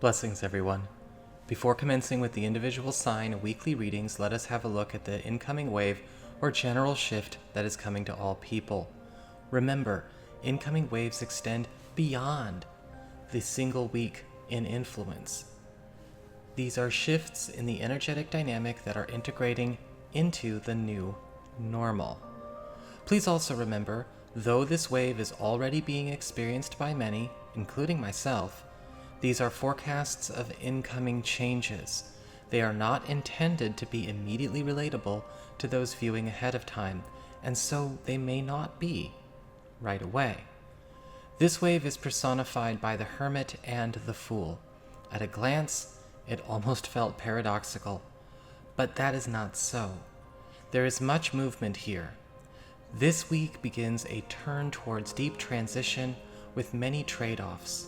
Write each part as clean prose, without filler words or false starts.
Blessings, everyone. Before commencing with the individual sign weekly readings, let us have a look at the incoming wave or general shift that is coming to all people. Remember, incoming waves extend beyond the single week in influence. These are shifts in the energetic dynamic that are integrating into the new normal. Please also remember, though this wave is already being experienced by many, including myself, these are forecasts of incoming changes. They are not intended to be immediately relatable to those viewing ahead of time, and so they may not be right away. This wave is personified by the Hermit and the Fool. At a glance, it almost felt paradoxical, but that is not so. There is much movement here. This week begins a turn towards deep transition with many trade-offs.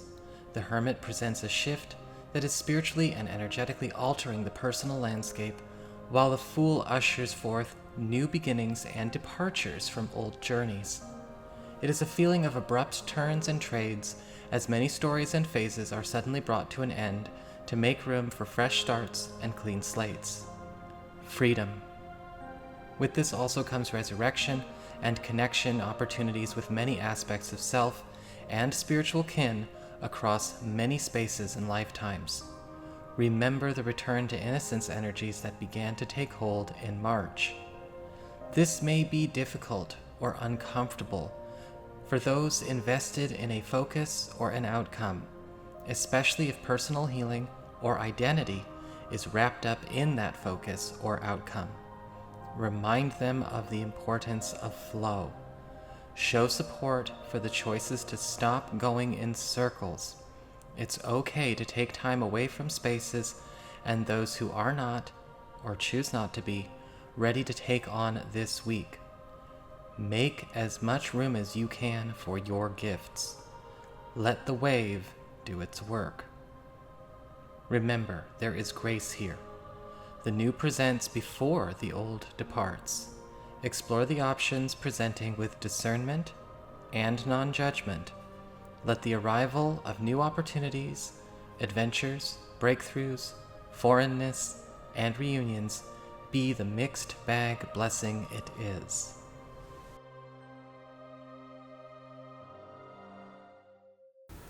The Hermit presents a shift that is spiritually and energetically altering the personal landscape, while the Fool ushers forth new beginnings and departures from old journeys. It is a feeling of abrupt turns and trades, as many stories and phases are suddenly brought to an end to make room for fresh starts and clean slates. Freedom. With this also comes resurrection and connection opportunities with many aspects of self and spiritual kin across many spaces and lifetimes. Remember the return to innocence energies that began to take hold in March. This may be difficult or uncomfortable for those invested in a focus or an outcome, especially if personal healing or identity is wrapped up in that focus or outcome. Remind them of the importance of flow. Show support for the choices to stop going in circles. It's okay to take time away from spaces and those who are not, or choose not to be, ready to take on this week. Make as much room as you can for your gifts. Let the wave do its work. Remember, there is grace here. The new presents before the old departs. Explore the options presenting with discernment and non-judgment. Let the arrival of new opportunities, adventures, breakthroughs, foreignness, and reunions be the mixed bag blessing it is.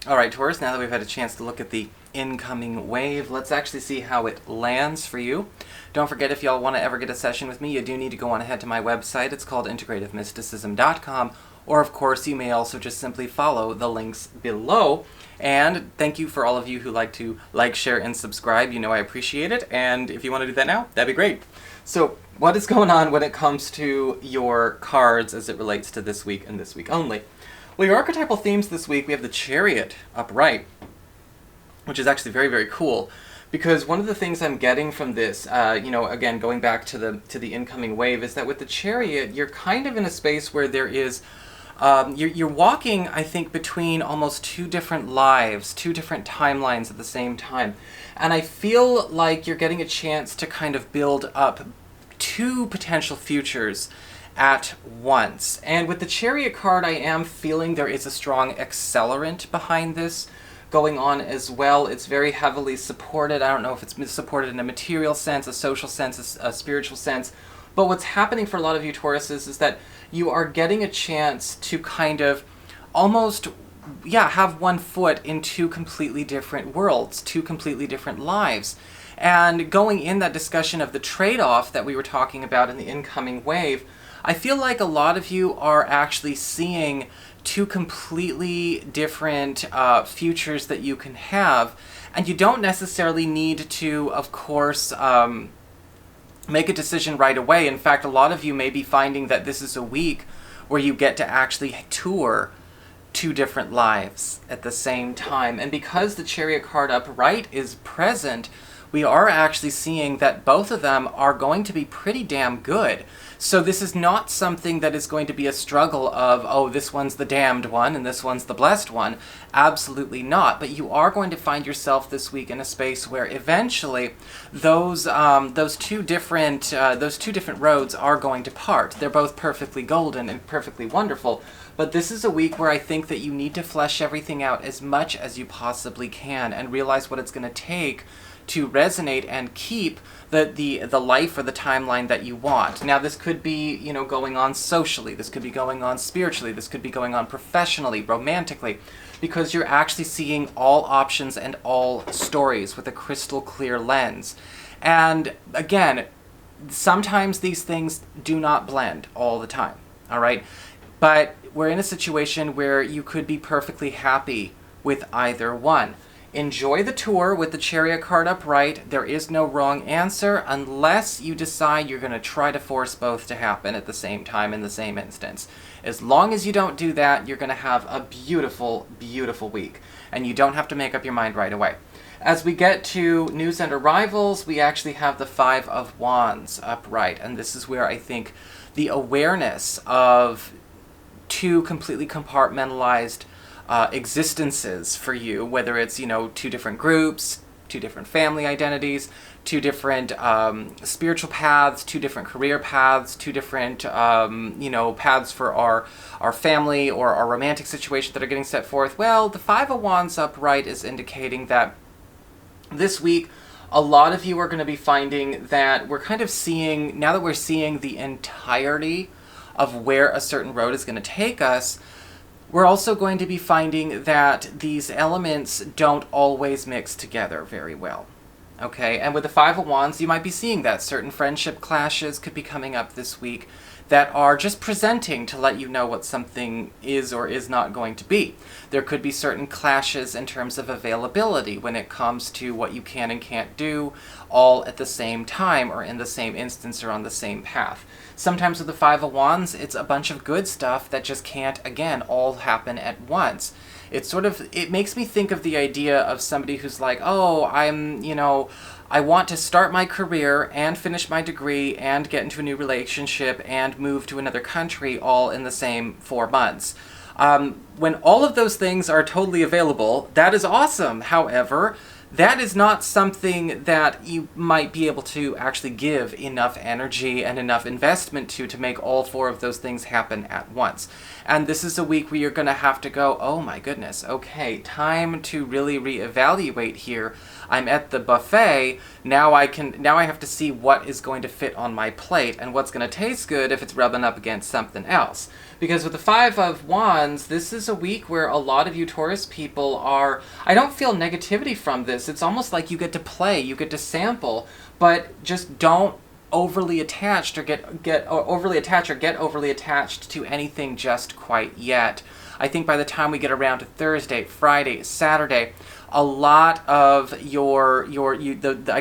All right, Taurus, now that we've had a chance to look at the incoming wave, let's actually see how it lands for you. Don't forget, if y'all want to ever get a session with me, you do need to go on ahead to my website. It's called integrativemysticism.com, or of course, you may also just simply follow the links below. And thank you for all of you who like to like, share, and subscribe. You know I appreciate it, and if you want to do that now, that'd be great. So, what is going on when it comes to your cards as it relates to this week and this week only? Well, your archetypal themes this week, we have the Chariot upright, which is actually very, very cool, because one of the things I'm getting from this, again, going back to the incoming wave, is that with the Chariot, you're kind of in a space where there is, you're walking, I think, between almost two different lives, two different timelines at the same time, and I feel like you're getting a chance to kind of build up two potential futures at once. And with the Chariot card, I am feeling there is a strong accelerant behind this going on as well. It's very heavily supported. I don't know if it's supported in a material sense, a social sense, a spiritual sense, but what's happening for a lot of you Tauruses is that you are getting a chance to kind of almost, have one foot in two completely different worlds, two completely different lives. And going in that discussion of the trade-off that we were talking about in the incoming wave, I feel like a lot of you are actually seeing two completely different futures that you can have, and you don't necessarily need to, of course, make a decision right away. In fact, a lot of you may be finding that this is a week where you get to actually tour two different lives at the same time. And because the Chariot card upright is present, we are actually seeing that both of them are going to be pretty damn good. So this is not something that is going to be a struggle of, oh, this one's the damned one and this one's the blessed one. Absolutely not. But you are going to find yourself this week in a space where eventually those two different roads are going to part. They're both perfectly golden and perfectly wonderful. But this is a week where I think that you need to flesh everything out as much as you possibly can and realize what it's going to take to resonate and keep the life or the timeline that you want. Now, this could be, going on socially. This could be going on spiritually. This could be going on professionally, romantically, because you're actually seeing all options and all stories with a crystal clear lens. And again, sometimes these things do not blend all the time, all right? But we're in a situation where you could be perfectly happy with either one. Enjoy the tour with the Chariot card upright. There is no wrong answer unless you decide you're going to try to force both to happen at the same time in the same instance. As long as you don't do that, you're going to have a beautiful, beautiful week. And you don't have to make up your mind right away. As we get to news and arrivals, we actually have the Five of Wands upright. And this is where I think the awareness of two completely compartmentalized existences for you, whether it's, two different groups, two different family identities, two different spiritual paths, two different career paths, two different, paths for our family or our romantic situation that are getting set forth. Well, the Five of Wands upright is indicating that this week, a lot of you are going to be finding that we're kind of seeing, now that we're seeing the entirety of where a certain road is going to take us, we're also going to be finding that these elements don't always mix together very well. Okay, and with the Five of Wands, you might be seeing that certain friendship clashes could be coming up this week that are just presenting to let you know what something is or is not going to be. There could be certain clashes in terms of availability when it comes to what you can and can't do all at the same time or in the same instance or on the same path. Sometimes with the Five of Wands, it's a bunch of good stuff that just can't, again, all happen at once. It makes me think of the idea of somebody who's like, oh, I want to start my career and finish my degree and get into a new relationship and move to another country all in the same 4 months. When all of those things are totally available, that is awesome. However, that is not something that you might be able to actually give enough energy and enough investment to make all 4 of those things happen at once. And this is a week where you're going to have to go, oh my goodness, okay, time to really reevaluate here. I'm at the buffet, now I have to see what is going to fit on my plate and what's going to taste good if it's rubbing up against something else. Because with the Five of Wands, this is a week where a lot of you Taurus people are, I don't feel negativity from this. It's almost like you get to play, you get to sample, but just don't overly attached or get overly attached to anything just quite yet. I think by the time we get around to Thursday, Friday, Saturday, a lot of I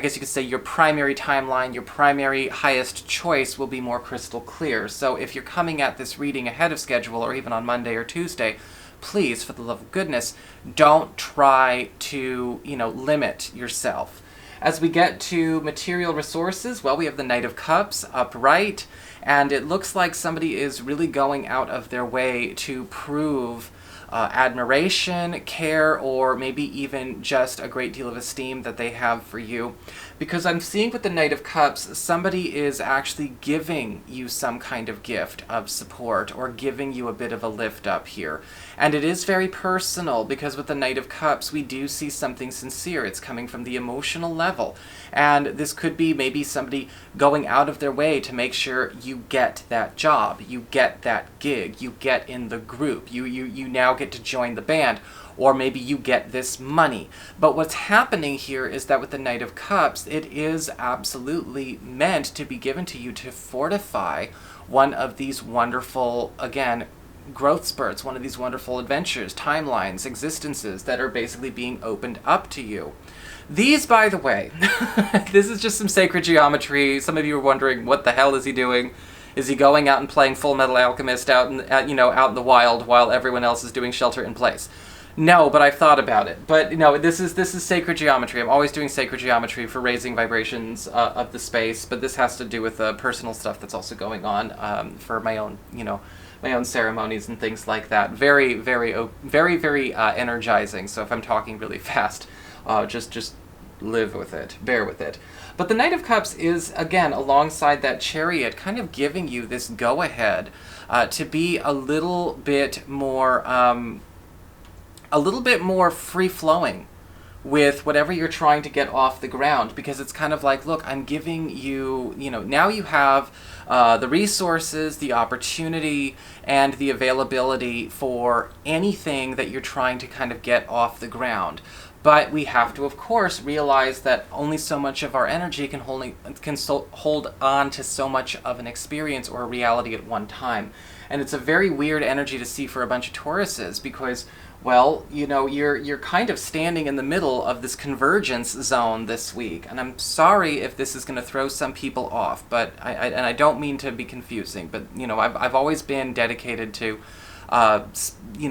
guess you could say your primary timeline, your primary highest choice will be more crystal clear. So if you're coming at this reading ahead of schedule or even on Monday or Tuesday, please, for the love of goodness, don't try to, limit yourself. As we get to material resources, well, we have the Knight of Cups upright, and it looks like somebody is really going out of their way to prove admiration, care, or maybe even just a great deal of esteem that they have for you. Because I'm seeing with the Knight of Cups, somebody is actually giving you some kind of gift of support or giving you a bit of a lift up here. And it is very personal because with the Knight of Cups, we do see something sincere. It's coming from the emotional level. And this could be maybe somebody going out of their way to make sure you get that job, you get that gig, you get in the group, you now get to join the band, or maybe you get this money. But what's happening here is that with the Knight of Cups, it is absolutely meant to be given to you to fortify one of these wonderful, again, growth spurts, one of these wonderful adventures, timelines, existences that are basically being opened up to you. These, by the way, this is just some sacred geometry. Some of you are wondering, what the hell is he doing? Is he going out and playing Full Metal Alchemist out in the wild while everyone else is doing Shelter in Place? No, but I've thought about it. But no, this is sacred geometry. I'm always doing sacred geometry for raising vibrations of the space, but this has to do with personal stuff that's also going on for my own, my own ceremonies and things like that. Very, very energizing. So if I'm talking really fast, just live with it, bear with it. But the Knight of Cups is, again, alongside that Chariot, kind of giving you this go-ahead to be a little bit more free-flowing with whatever you're trying to get off the ground, because it's kind of like, look, I'm giving you, now you have the resources, the opportunity, and the availability for anything that you're trying to kind of get off the ground. But we have to, of course, realize that only so much of our energy can hold on to so much of an experience or a reality at one time. And it's a very weird energy to see for a bunch of Tauruses because, well, you're kind of standing in the middle of this convergence zone this week. And I'm sorry if this is going to throw some people off, but I don't mean to be confusing, but, I've always been dedicated to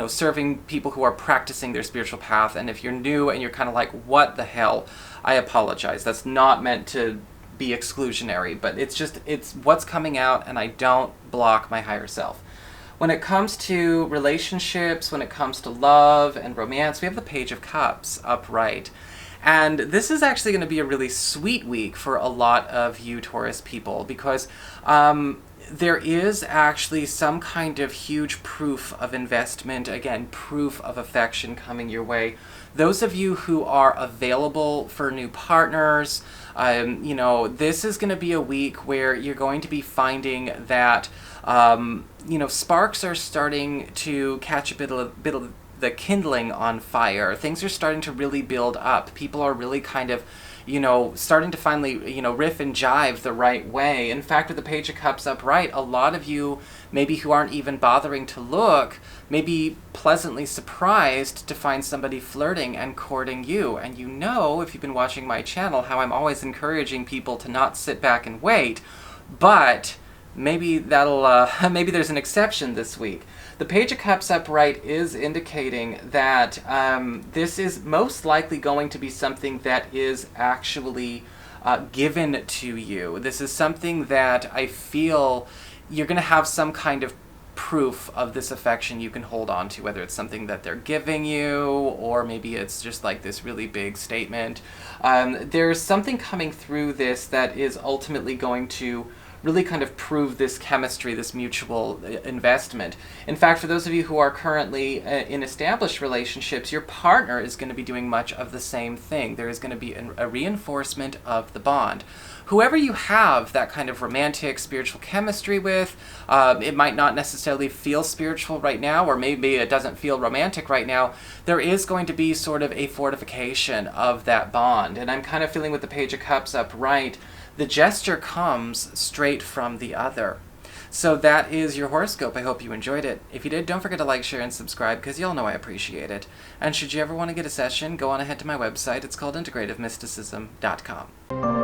serving people who are practicing their spiritual path. And if you're new and you're kind of like, what the hell, I apologize. That's not meant to be exclusionary, but it's what's coming out, and I don't block my higher self. When it comes to relationships, when it comes to love and romance, we have the Page of Cups upright. And this is actually going to be a really sweet week for a lot of you Taurus people, because there is actually some kind of huge proof of investment, again, proof of affection coming your way. Those of you who are available for new partners, this is going to be a week where you're going to be finding that, sparks are starting to catch a bit of the kindling on fire. Things are starting to really build up. People are really kind of starting to finally, riff and jive the right way. In fact, with the Page of Cups upright, a lot of you, maybe who aren't even bothering to look, may be pleasantly surprised to find somebody flirting and courting you. And if you've been watching my channel, how I'm always encouraging people to not sit back and wait, but maybe maybe there's an exception this week. The Page of Cups upright is indicating that this is most likely going to be something that is actually given to you. This is something that I feel you're going to have some kind of proof of this affection you can hold on to, whether it's something that they're giving you, or maybe it's just like this really big statement. There's something coming through this that is ultimately going to really kind of prove this chemistry, this mutual investment. In fact, for those of you who are currently in established relationships, your partner is going to be doing much of the same thing. There is going to be a reinforcement of the bond. Whoever you have that kind of romantic, spiritual chemistry with, it might not necessarily feel spiritual right now, or maybe it doesn't feel romantic right now, there is going to be sort of a fortification of that bond. And I'm kind of feeling with the Page of Cups upright, the gesture comes straight from the other. So that is your horoscope. I hope you enjoyed it. If you did, don't forget to like, share, and subscribe, because y'all know I appreciate it. And should you ever want to get a session, go on ahead to my website. It's called integrativemysticism.com.